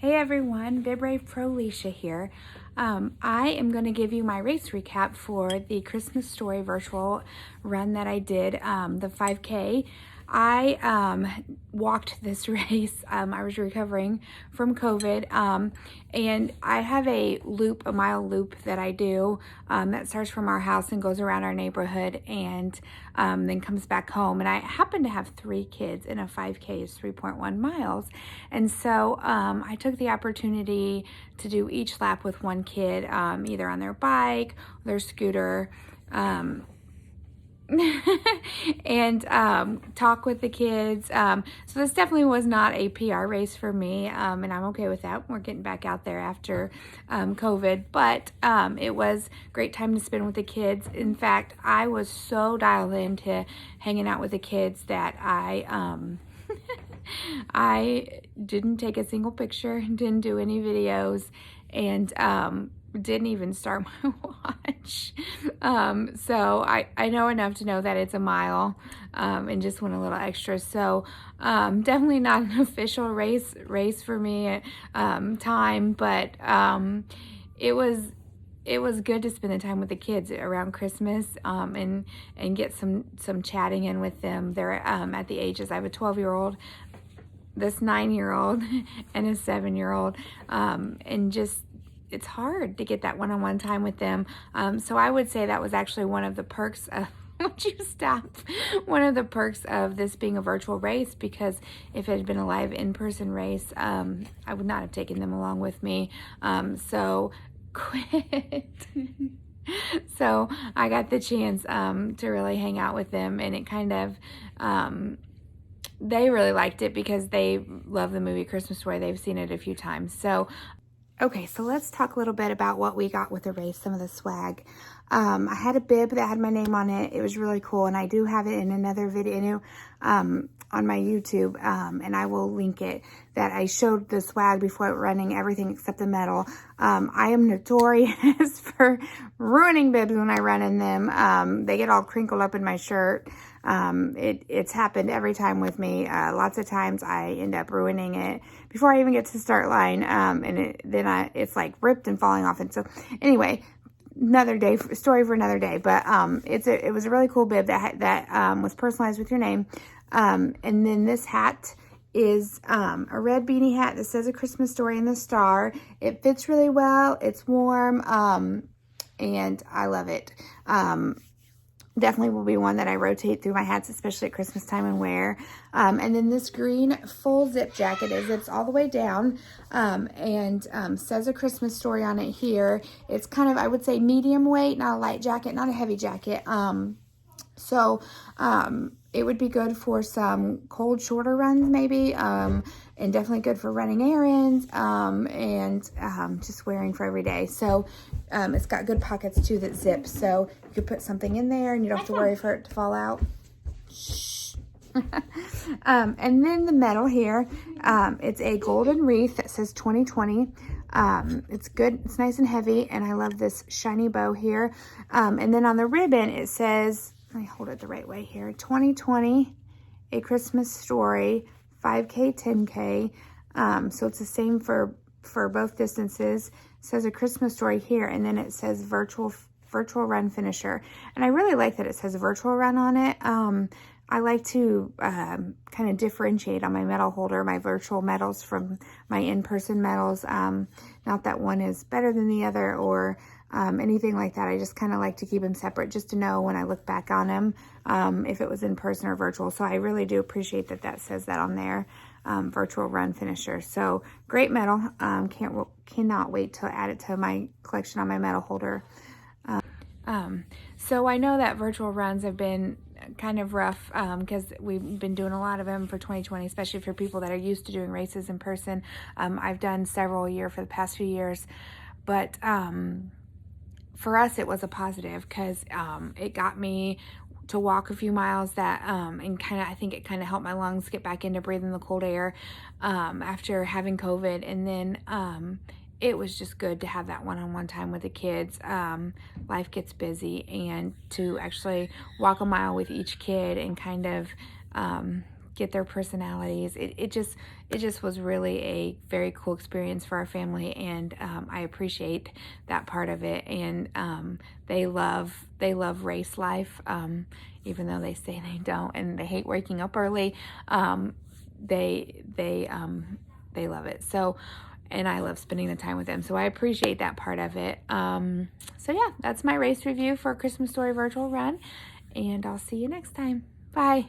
Hey everyone, VibRave Pro Leisha here. I am going to give you my race recap for the Christmas Story virtual run that I did, the 5K. I walked this race. I was recovering from COVID, and I have a mile loop that I do that starts from our house and goes around our neighborhood and then comes back home. And I happen to have 3 kids, and a 5K is 3.1 miles. And so I took the opportunity to do each lap with one kid, either on their bike, their scooter, and talk with the kids. So this definitely was not a PR race for me, and I'm okay with that. We're getting back out there after COVID, but it was great time to spend with the kids. In fact, I was so dialed into hanging out with the kids that I didn't take a single picture, didn't do any videos, and didn't even start my watch. So I know enough to know that it's a mile, and just went a little extra. So definitely not an official race for me time, but it was good to spend the time with the kids around Christmas, and get some chatting in with them. They're at the ages, I have a 12-year-old, this 9-year-old, and a 7-year-old, and just it's hard to get that one-on-one time with them. So I would say that was actually one of the perks of would you stop? One of the perks of this being a virtual race, because if it had been a live in-person race, I would not have taken them along with me. So quit. So I got the chance to really hang out with them, and it kind of they really liked it because they love the movie Christmas Story. They've seen it a few times. So okay, so let's talk a little bit about what we got with the race, some of the swag. I had a bib that had my name on it. It was really cool, and I do have it in another video on my YouTube, and I will link it, that I showed the swag before running everything except the medal. I am notorious for ruining bibs when I run in them. They get all crinkled up in my shirt. It's happened every time with me. Lots of times I end up ruining it before I even get to the start line, and it's like ripped and falling off. And so anyway, another day, story for another day. But it was a really cool bib that was personalized with your name. And then this hat is a red beanie hat that says A Christmas Story in the star. It fits really well. It's warm, and I love it. Definitely will be one that I rotate through my hats, especially at Christmas time, and wear. And then this green full zip jacket, it zips all the way down, and says A Christmas Story on it here. It's kind of, I would say, medium weight, not a light jacket, not a heavy jacket. So it would be good for some cold, shorter runs maybe, and definitely good for running errands, and just wearing for every day. So it's got good pockets too that zip, so you could put something in there and you don't have to worry for it to fall out. Shh. And then the medal here, it's a golden wreath that says 2020. It's good, it's nice and heavy, and I love this shiny bow here. And then on the ribbon it says, let me hold it the right way here, 2020, A Christmas Story, 5K, 10K. So it's the same for both distances. It says A Christmas Story here, and then it says virtual run finisher. And I really like that it says virtual run on it. I like to kind of differentiate on my medal holder, my virtual medals from my in-person medals. Not that one is better than the other or anything like that. I just kind of like to keep them separate, just to know when I look back on them if it was in person or virtual. So I really do appreciate that says that on there, virtual run finisher. So great medal. Cannot wait to add it to my collection on my medal holder. So I know that virtual runs have been kind of rough because we've been doing a lot of them for 2020, especially for people that are used to doing races in person. I've done several a year for the past few years, but for us it was a positive because it got me to walk a few miles that and I think it kind of helped my lungs get back into breathing the cold air after having COVID. And then it was just good to have that one-on-one time with the kids. Life gets busy, and to actually walk a mile with each kid and kind of get their personalities. It just was really a very cool experience for our family, and I appreciate that part of it. And they love race life, even though they say they don't, and they hate waking up early. They love it. So, and I love spending the time with them. So I appreciate that part of it. So yeah, that's my race review for Christmas Story Virtual Run, and I'll see you next time. Bye.